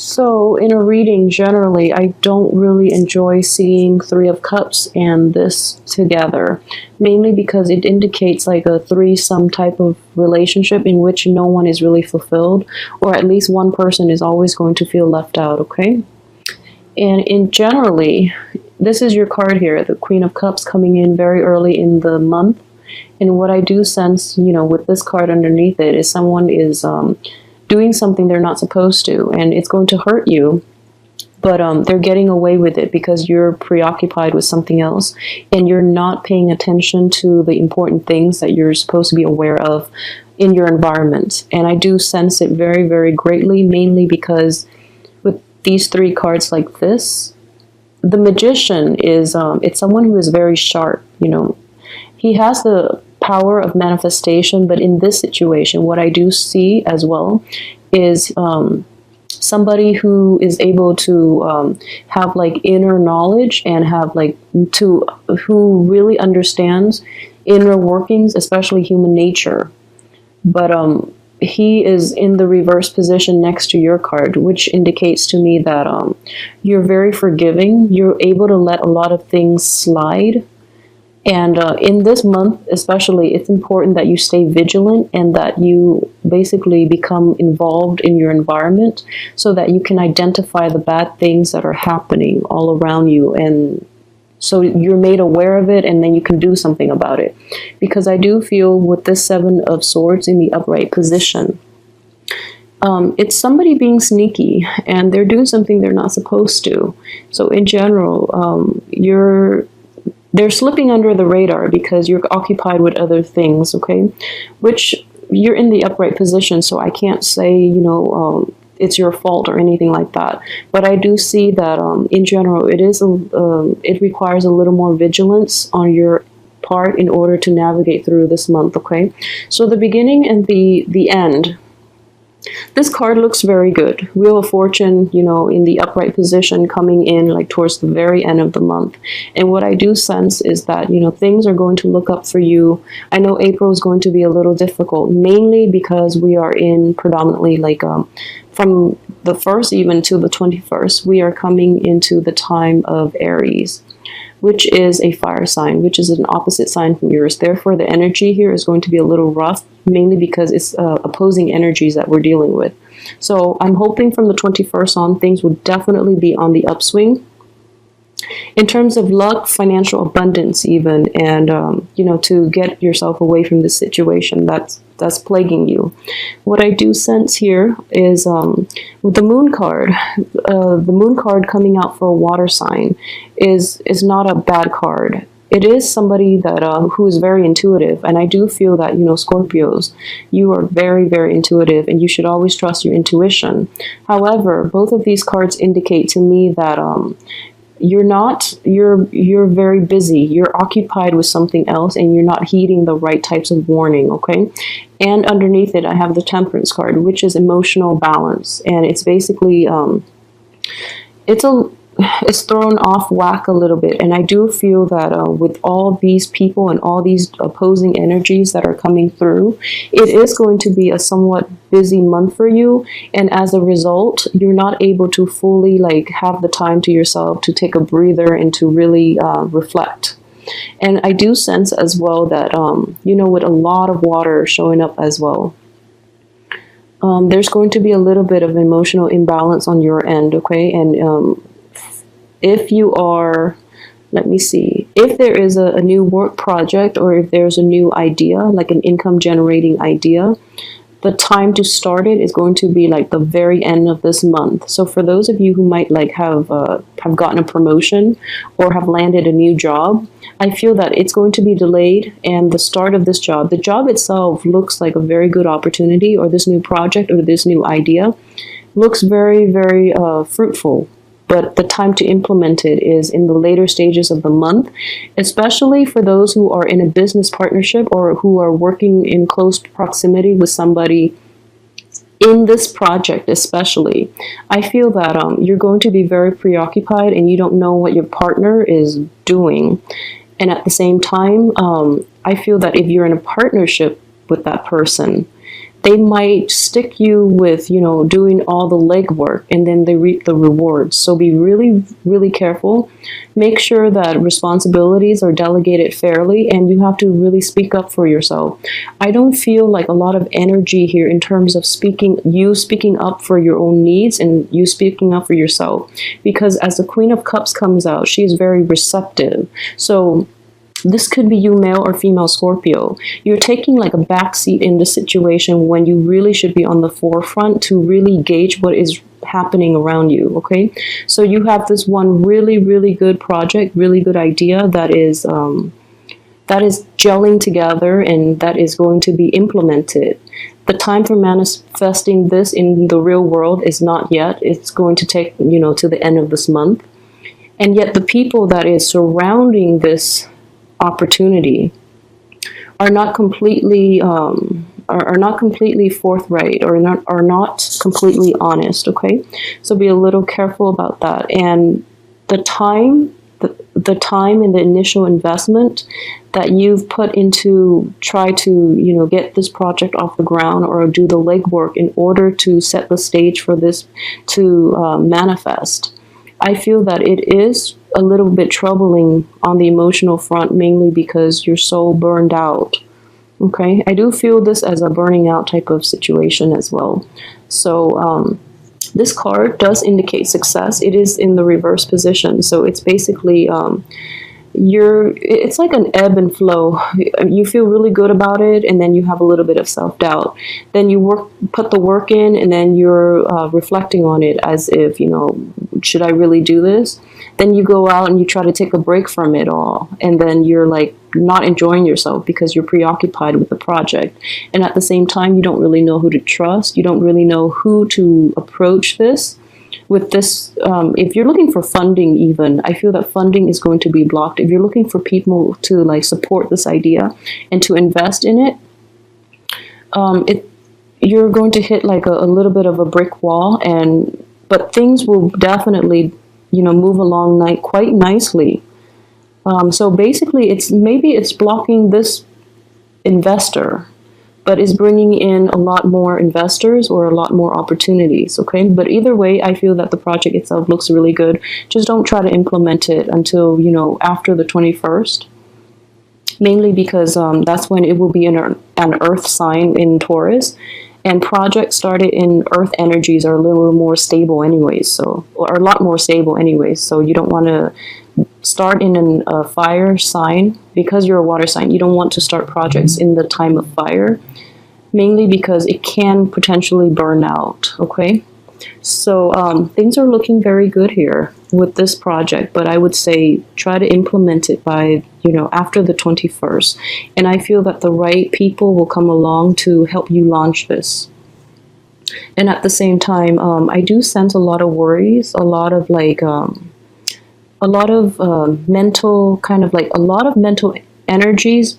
So, in a reading, generally, I don't really enjoy seeing Three of Cups and this together, mainly because it indicates like a threesome type of relationship in which no one is really fulfilled, or at least one person is always going to feel left out, okay? And in generally, this is your card here, the Queen of Cups coming in very early in the month. And what I do sense, with this card underneath it is someone is doing something they're not supposed to, and it's going to hurt you, but they're getting away with it because you're preoccupied with something else and you're not paying attention to the important things that you're supposed to be aware of in your environment. And I do sense it very, very greatly, mainly because with these three cards like this, the Magician is it's someone who is very sharp. He has the power of manifestation, but in this situation, what I do see as well is somebody who is able to have like inner knowledge and have who really understands inner workings, especially human nature. But he is in the reverse position next to your card, which indicates to me that you're very forgiving. You're able to let a lot of things slide. And in this month especially, it's important that you stay vigilant and that you basically become involved in your environment so that you can identify the bad things that are happening all around you. And so you're made aware of it, and then you can do something about it. Because I do feel with this Seven of Swords in the upright position, it's somebody being sneaky and they're doing something they're not supposed to. So in general, they're slipping under the radar because you're occupied with other things, okay? Which you're in the upright position, so I can't say, it's your fault or anything like that. But I do see that in general, it requires a little more vigilance on your part in order to navigate through this month, okay? So the beginning and the end. This card looks very good. Wheel of Fortune, in the upright position coming in like towards the very end of the month. And what I do sense is that, things are going to look up for you. I know April is going to be a little difficult, mainly because we are in predominantly from the 1st even to the 21st, we are coming into the time of Aries, which is a fire sign, which is an opposite sign from yours. Therefore, the energy here is going to be a little rough, mainly because it's opposing energies that we're dealing with. So I'm hoping from the 21st on, things will definitely be on the upswing. In terms of luck, financial abundance even, and, to get yourself away from this situation that's plaguing you. What I do sense here is with the Moon card, coming out for a water sign is not a bad card. It is somebody that who is very intuitive, and I do feel that, Scorpios, you are very, very intuitive, and you should always trust your intuition. However, both of these cards indicate to me that you're very busy, you're occupied with something else, and you're not heeding the right types of warning, okay? And underneath it, I have the Temperance card, which is emotional balance, and it's basically it's thrown off whack a little bit. And I do feel that with all these people and all these opposing energies that are coming through, it is going to be a somewhat busy month for you. And as a result, you're not able to fully have the time to yourself to take a breather and to really reflect. And I do sense as well that, with a lot of water showing up as well, there's going to be a little bit of emotional imbalance on your end, okay? And if you are, let me see, if there is a new work project, or if there's a new idea, like an income generating idea, the time to start it is going to be the very end of this month. So for those of you who might have gotten a promotion or have landed a new job, I feel that it's going to be delayed, and the start of this job, the job itself looks like a very good opportunity, or this new project or this new idea looks very, very fruitful. But the time to implement it is in the later stages of the month, especially for those who are in a business partnership or who are working in close proximity with somebody in this project especially. I feel that you're going to be very preoccupied and you don't know what your partner is doing. And at the same time, I feel that if you're in a partnership with that person, they might stick you with, you know, doing all the legwork, and then they reap the rewards. So be really, really careful. Make sure that responsibilities are delegated fairly, and you have to really speak up for yourself. I don't feel like a lot of energy here in terms of speaking up for your own needs and you speaking up for yourself, because as the Queen of Cups comes out, she is very receptive. So this could be you, male or female Scorpio. You're taking like a backseat in the situation when you really should be on the forefront to really gauge what is happening around you, okay? So you have this one really, really good project, really good idea that is gelling together and that is going to be implemented. The time for manifesting this in the real world is not yet. It's going to take, you know, to the end of this month. And yet the people that is surrounding this opportunity are not completely forthright, or are not completely honest, okay? So be a little careful about that. And the time and the initial investment that you've put into try to, you know, get this project off the ground or do the legwork in order to set the stage for this to manifest, I feel that it is a little bit troubling on the emotional front, mainly because you're so burned out. Okay, I do feel this as a burning out type of situation as well. So this card does indicate success. It is in the reverse position, so it's basically it's like an ebb and flow. You feel really good about it, and then you have a little bit of self-doubt. Then you put the work in, and then you're reflecting on it as if, you know, should I really do this? Then you go out and you try to take a break from it all, and then you're like not enjoying yourself because you're preoccupied with the project. And at the same time, you don't really know who to trust. You don't really know who to approach this with this. If you're looking for funding, even, I feel that funding is going to be blocked. If you're looking for people to like support this idea and to invest in it, you're going to hit like a little bit of a brick wall, but things will definitely, you know, move along quite nicely. So basically, maybe it's blocking this investor, but is bringing in a lot more investors or a lot more opportunities, okay? But either way, I feel that the project itself looks really good. Just don't try to implement it until, you know, after the 21st, mainly because that's when it will be an earth sign in Taurus, and projects started in earth energies are a little more stable anyways, or a lot more stable anyways, so you don't want to start in a fire sign. Because you're a water sign, you don't want to start projects in the time of fire, mainly because it can potentially burn out, okay? So things are looking very good here with this project, but I would say try to implement it by, you know, after the 21st. And I feel that the right people will come along to help you launch this. And at the same time, I do sense a lot of worries, a lot of like, mental, kind of like a lot of mental energies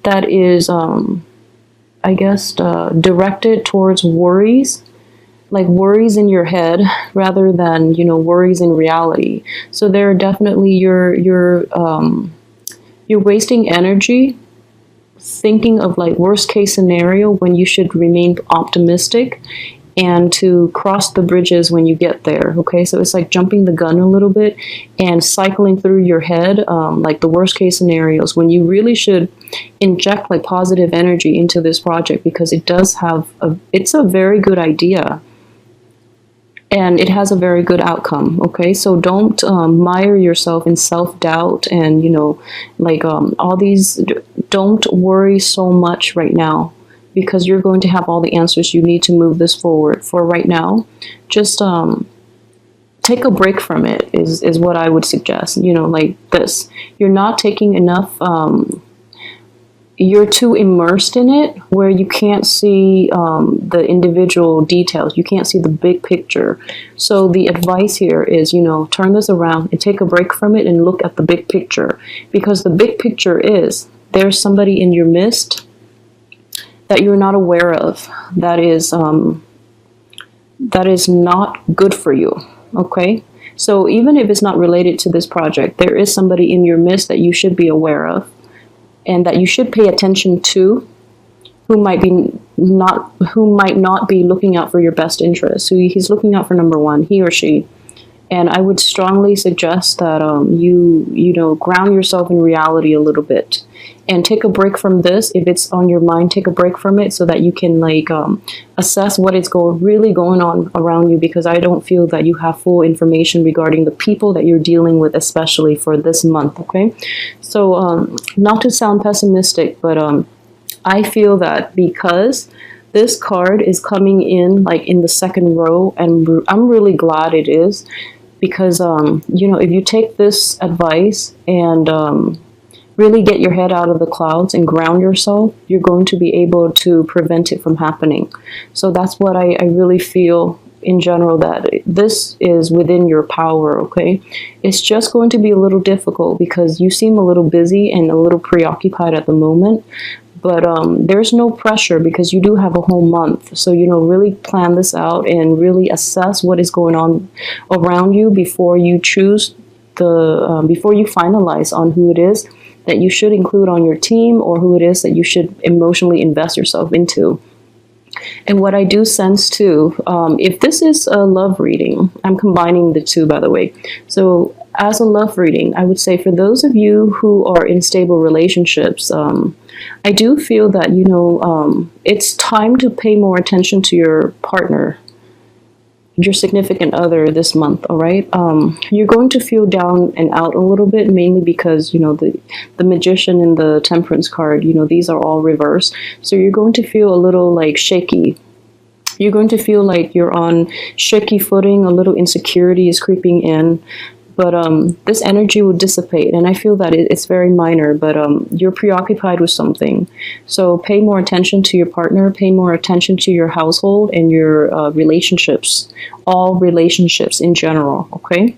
that is, I guess, directed towards worries, like worries in your head rather than, you know, worries in reality. So there are definitely you're wasting energy thinking of like worst case scenario when you should remain optimistic and to cross the bridges when you get there, okay? So it's like jumping the gun a little bit and cycling through your head, like the worst case scenarios, when you really should inject like positive energy into this project, because it does have it's a very good idea. And it has a very good outcome, okay? So don't mire yourself in self-doubt and, you know, like all these, don't worry so much right now, because you're going to have all the answers you need to move this forward. For right now, just take a break from it is what I would suggest. You know, like this. You're not taking enough, you're too immersed in it where you can't see the individual details. You can't see the big picture. So the advice here is, you know, turn this around and take a break from it and look at the big picture. Because the big picture is there's somebody in your midst that you're not aware of, that is not good for you, okay? So even if it's not related to this project, there is somebody in your midst that you should be aware of and that you should pay attention to, who might be might not be looking out for your best interest. So he's looking out for number one, he or she. And I would strongly suggest that you know, ground yourself in reality a little bit and take a break from this. If it's on your mind, take a break from it so that you can like assess what is really going on around you, because I don't feel that you have full information regarding the people that you're dealing with, especially for this month, okay? So not to sound pessimistic, but I feel that because this card is coming in like in the second row, and I'm really glad it is, because you know, if you take this advice and really get your head out of the clouds and ground yourself, you're going to be able to prevent it from happening. So that's what I really feel in general, that this is within your power, okay? It's just going to be a little difficult because you seem a little busy and a little preoccupied at the moment. But there's no pressure because you do have a whole month. So, you know, really plan this out and really assess what is going on around you before you choose before you finalize on who it is that you should include on your team, or who it is that you should emotionally invest yourself into. And what I do sense too, if this is a love reading, I'm combining the two, by the way. So as a love reading, I would say for those of you who are in stable relationships, I do feel that, you know, it's time to pay more attention to your partner, your significant other this month, all right? You're going to feel down and out a little bit, mainly because, you know, the Magician and the Temperance card, you know, these are all reversed. So you're going to feel a little like shaky. You're going to feel like you're on shaky footing, a little insecurity is creeping in. But this energy will dissipate, and I feel that it's very minor, but you're preoccupied with something. So pay more attention to your partner, pay more attention to your household and your relationships, all relationships in general, okay?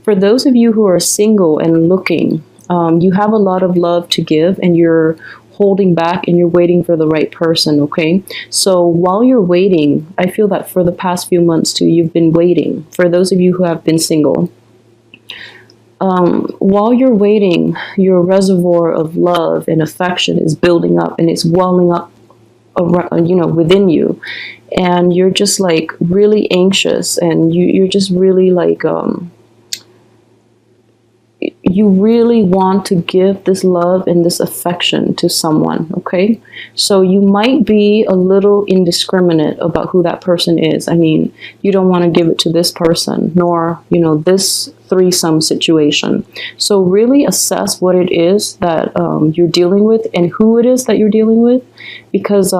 For those of you who are single and looking, you have a lot of love to give, and you're holding back and you're waiting for the right person, okay? So while you're waiting, I feel that for the past few months too, you've been waiting. For those of you who have been single, while you're waiting, your reservoir of love and affection is building up, and it's welling up around, you know, within you, and you're just like really anxious, and you're just really like you really want to give this love and this affection to someone, okay? So you might be a little indiscriminate about who that person is. I mean, you don't want to give it to this person, nor, you know, this threesome situation. So really assess what it is that you're dealing with and who it is that you're dealing with, because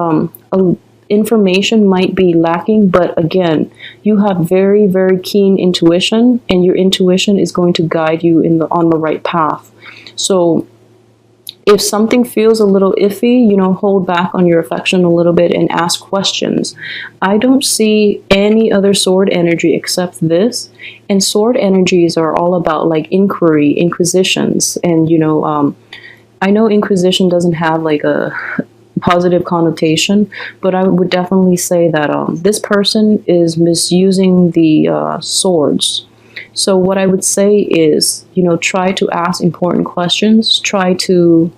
information might be lacking, but again, you have very, very keen intuition, and your intuition is going to guide you on the right path. So if something feels a little iffy, you know, hold back on your affection a little bit and ask questions. I don't see any other sword energy except this, and sword energies are all about like inquiry, inquisitions, and you know, I know inquisition doesn't have like a positive connotation, but I would definitely say that this person is misusing the swords. So what I would say is, you know, try to ask important questions, try to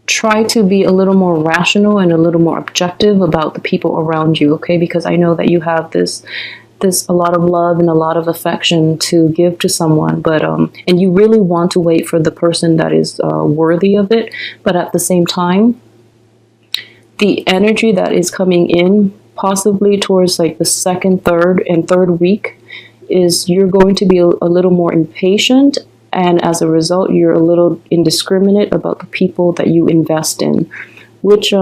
be a little more rational and a little more objective about the people around you, okay? Because I know that you have this a lot of love and a lot of affection to give to someone, but and you really want to wait for the person that is worthy of it, but at the same time, the energy that is coming in possibly towards like the second, third week is you're going to be a little more impatient, and as a result, you're a little indiscriminate about the people that you invest in, which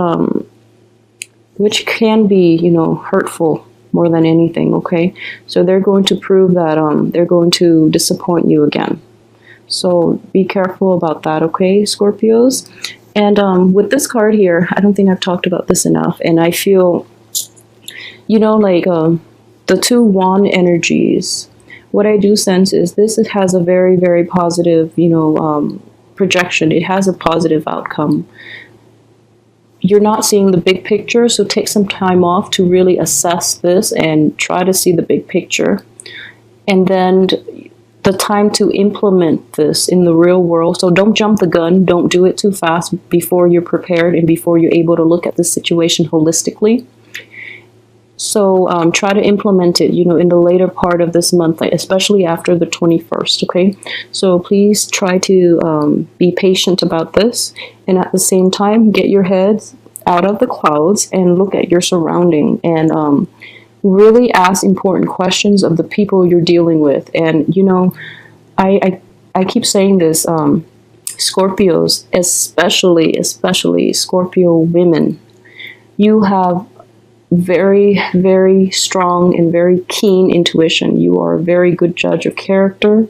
can be, you know, hurtful more than anything, okay? So they're going to prove that they're going to disappoint you again. So be careful about that, okay, Scorpios? And with this card here, I don't think I've talked about this enough, and I feel, you know, like the two wand energies, what I do sense is this, it has a very, very positive, you know, projection. It has a positive outcome. You're not seeing the big picture, so take some time off to really assess this and try to see the big picture. And then the time to implement this in the real world. So don't jump the gun. Don't do it too fast before you're prepared and before you're able to look at the situation holistically. So try to implement it, in the later part of this month, especially after the 21st, okay? So please try to be patient about this. And at the same time, get your head out of the clouds and look at your surrounding and really ask important questions of the people you're dealing with. And, I keep saying this, Scorpios, especially Scorpio women, you have very, very strong and very keen intuition. You are a very good judge of character.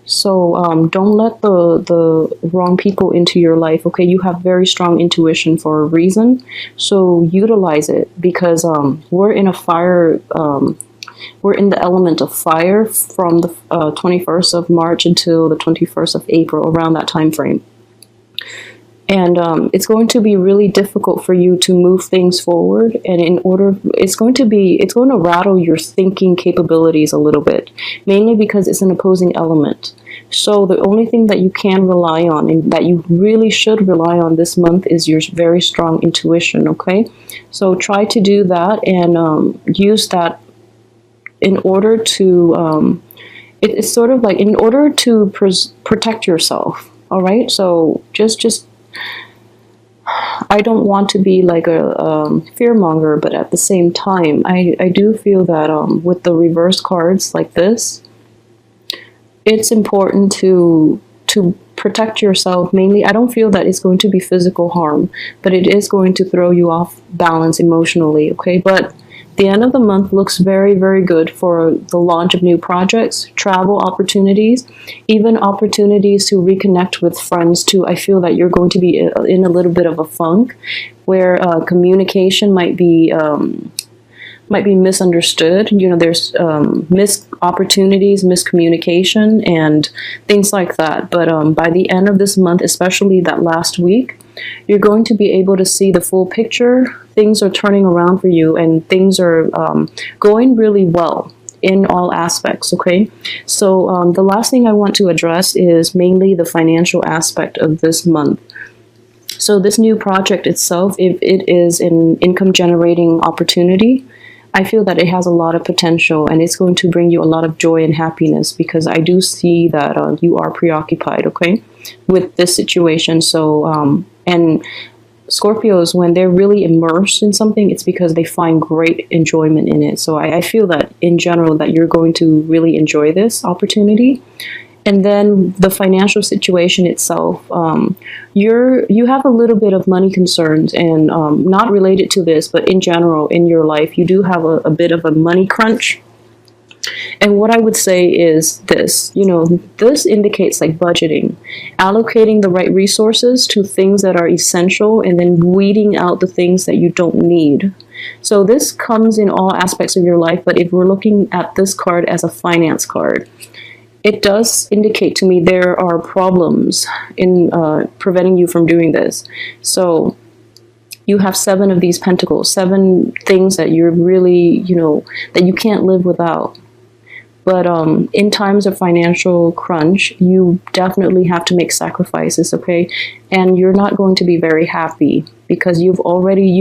So don't let the wrong people into your life, okay? You have very strong intuition for a reason. So utilize it, because we're in a fire, we're in the element of fire from the 21st of March until the 21st of April, around that time frame. And it's going to be really difficult for you to move things forward. And it's going to rattle your thinking capabilities a little bit, mainly because it's an opposing element. So the only thing that you can rely on, and that you really should rely on this month, is your very strong intuition, okay? So try to do that and use that in order to, it's sort of like in order to protect yourself, all right? So just I don't want to be like a fearmonger, but at the same time, I do feel that with the reverse cards like this, it's important to protect yourself. Mainly, I don't feel that it's going to be physical harm, but it is going to throw you off balance emotionally, okay? But the end of the month looks very, very good for the launch of new projects, travel opportunities, even opportunities to reconnect with friends too. I feel that you're going to be in a little bit of a funk where communication might be misunderstood. There's missed opportunities, miscommunication, and things like that. But by the end of this month, especially that last week, you're going to be able to see the full picture. Things are turning around for you, and things are going really well in all aspects, okay? So the last thing I want to address is mainly the financial aspect of this month. So this new project itself, if it is an income-generating opportunity, I feel that it has a lot of potential, and it's going to bring you a lot of joy and happiness, because I do see that you are preoccupied, okay, with this situation. So, and Scorpios, when they're really immersed in something, it's because they find great enjoyment in it. So I feel that in general that you're going to really enjoy this opportunity. And then the financial situation itself, you have a little bit of money concerns, and not related to this, but in general in your life, you do have a bit of a money crunch. And what I would say is this, this indicates like budgeting, allocating the right resources to things that are essential, and then weeding out the things that you don't need. So this comes in all aspects of your life, but if we're looking at this card as a finance card, it does indicate to me there are problems in preventing you from doing this. So you have 7 of these pentacles, 7 things that you're really, that you can't live without. But in times of financial crunch, you definitely have to make sacrifices, okay? And you're not going to be very happy, because you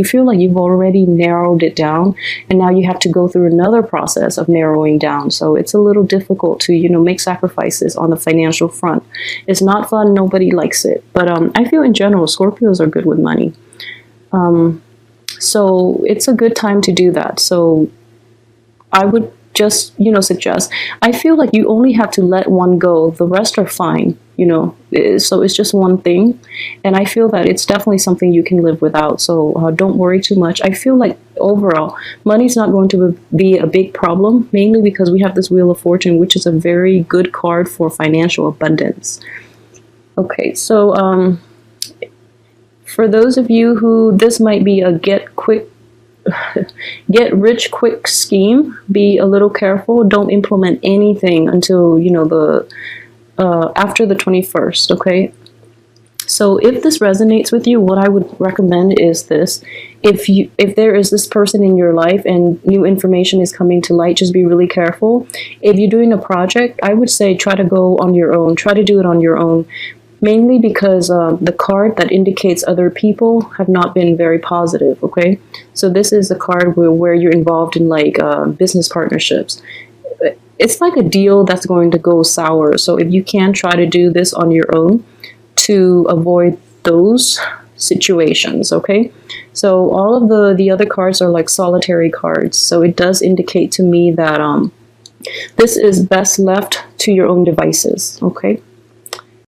feel like you've already narrowed it down, and now you have to go through another process of narrowing down. So it's a little difficult to, make sacrifices on the financial front. It's not fun. Nobody likes it. But I feel in general, Scorpios are good with money. So it's a good time to do that. So I would just, suggest, I feel like you only have to let one go. The rest are fine, so it's just one thing. And I feel that it's definitely something you can live without. So don't worry too much. I feel like overall, money's not going to be a big problem, mainly because we have this Wheel of Fortune, which is a very good card for financial abundance. Okay, so for those of you who this might be a get rich quick scheme, be a little careful. Don't implement anything until after the 21st, okay? So if this resonates with you, what I would recommend is this. If there is this person in your life and new information is coming to light, just be really careful. If you're doing a project, I would say try to go on your own. Try to do it on your own. Mainly because the card that indicates other people have not been very positive, okay? So this is a card where you're involved in like business partnerships. It's like a deal that's going to go sour. So if you can try to do this on your own to avoid those situations, okay? So all of the other cards are like solitary cards. So it does indicate to me that this is best left to your own devices, okay?